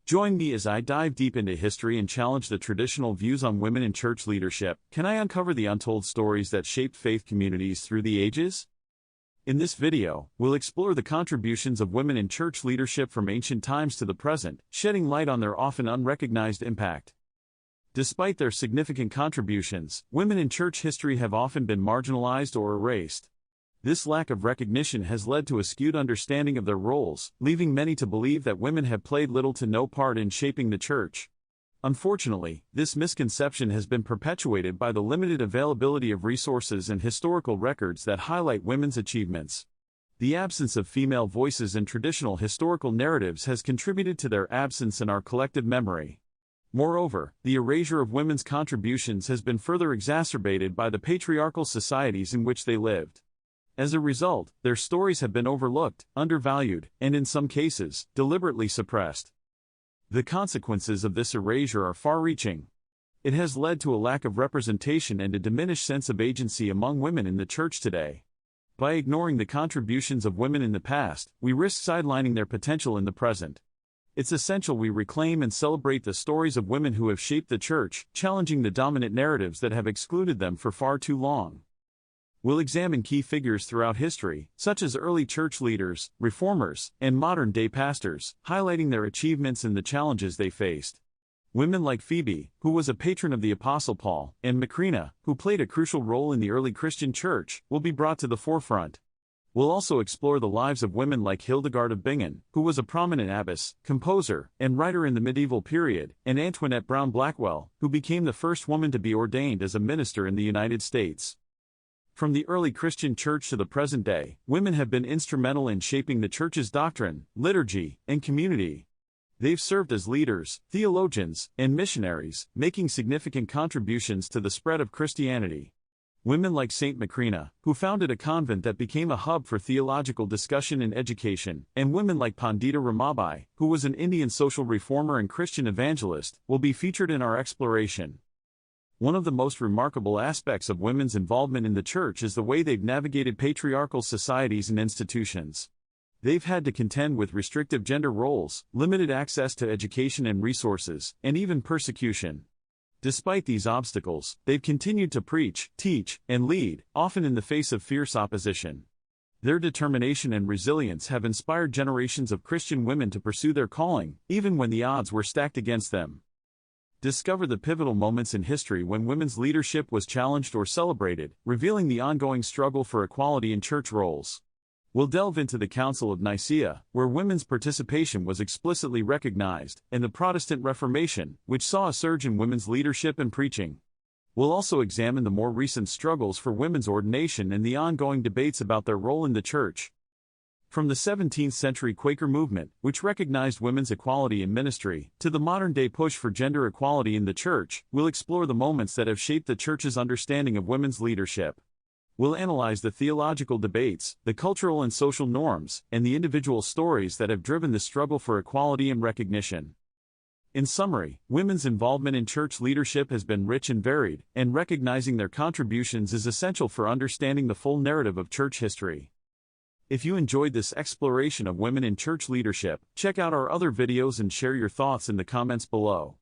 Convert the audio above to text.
Join me as I dive deep into history and challenge the traditional views on women in church leadership. Can I uncover the untold stories that shaped faith communities through the ages? In this video, we'll explore the contributions of women in church leadership from ancient times to the present, shedding light on their often unrecognized impact. Despite their significant contributions, women in church history have often been marginalized or erased. This lack of recognition has led to a skewed understanding of their roles, leaving many to believe that women have played little to no part in shaping the church. Unfortunately, this misconception has been perpetuated by the limited availability of resources and historical records that highlight women's achievements. The absence of female voices in traditional historical narratives has contributed to their absence in our collective memory. Moreover, the erasure of women's contributions has been further exacerbated by the patriarchal societies in which they lived. As a result, their stories have been overlooked, undervalued, and in some cases, deliberately suppressed. The consequences of this erasure are far-reaching. It has led to a lack of representation and a diminished sense of agency among women in the church today. By ignoring the contributions of women in the past, we risk sidelining their potential in the present. It's essential we reclaim and celebrate the stories of women who have shaped the church, challenging the dominant narratives that have excluded them for far too long. We'll examine key figures throughout history, such as early church leaders, reformers, and modern-day pastors, highlighting their achievements and the challenges they faced. Women like Phoebe, who was a patron of the Apostle Paul, and Macrina, who played a crucial role in the early Christian church, will be brought to the forefront. We'll also explore the lives of women like Hildegard of Bingen, who was a prominent abbess, composer, and writer in the medieval period, and Antoinette Brown Blackwell, who became the first woman to be ordained as a minister in the United States. From the early Christian church to the present day, women have been instrumental in shaping the church's doctrine, liturgy, and community. They've served as leaders, theologians, and missionaries, making significant contributions to the spread of Christianity. Women like Saint Macrina, who founded a convent that became a hub for theological discussion and education, and women like Pandita Ramabai, who was an Indian social reformer and Christian evangelist, will be featured in our exploration. One of the most remarkable aspects of women's involvement in the church is the way they've navigated patriarchal societies and institutions. They've had to contend with restrictive gender roles, limited access to education and resources, and even persecution. Despite these obstacles, they've continued to preach, teach, and lead, often in the face of fierce opposition. Their determination and resilience have inspired generations of Christian women to pursue their calling, even when the odds were stacked against them. Discover the pivotal moments in history when women's leadership was challenged or celebrated, revealing the ongoing struggle for equality in church roles. We'll delve into the Council of Nicaea, where women's participation was explicitly recognized, and the Protestant Reformation, which saw a surge in women's leadership and preaching. We'll also examine the more recent struggles for women's ordination and the ongoing debates about their role in the church. From the 17th century Quaker movement, which recognized women's equality in ministry, to the modern-day push for gender equality in the church, we'll explore the moments that have shaped the church's understanding of women's leadership. We'll analyze the theological debates, the cultural and social norms, and the individual stories that have driven the struggle for equality and recognition. In summary, women's involvement in church leadership has been rich and varied, and recognizing their contributions is essential for understanding the full narrative of church history. If you enjoyed this exploration of women in church leadership, check out our other videos and share your thoughts in the comments below.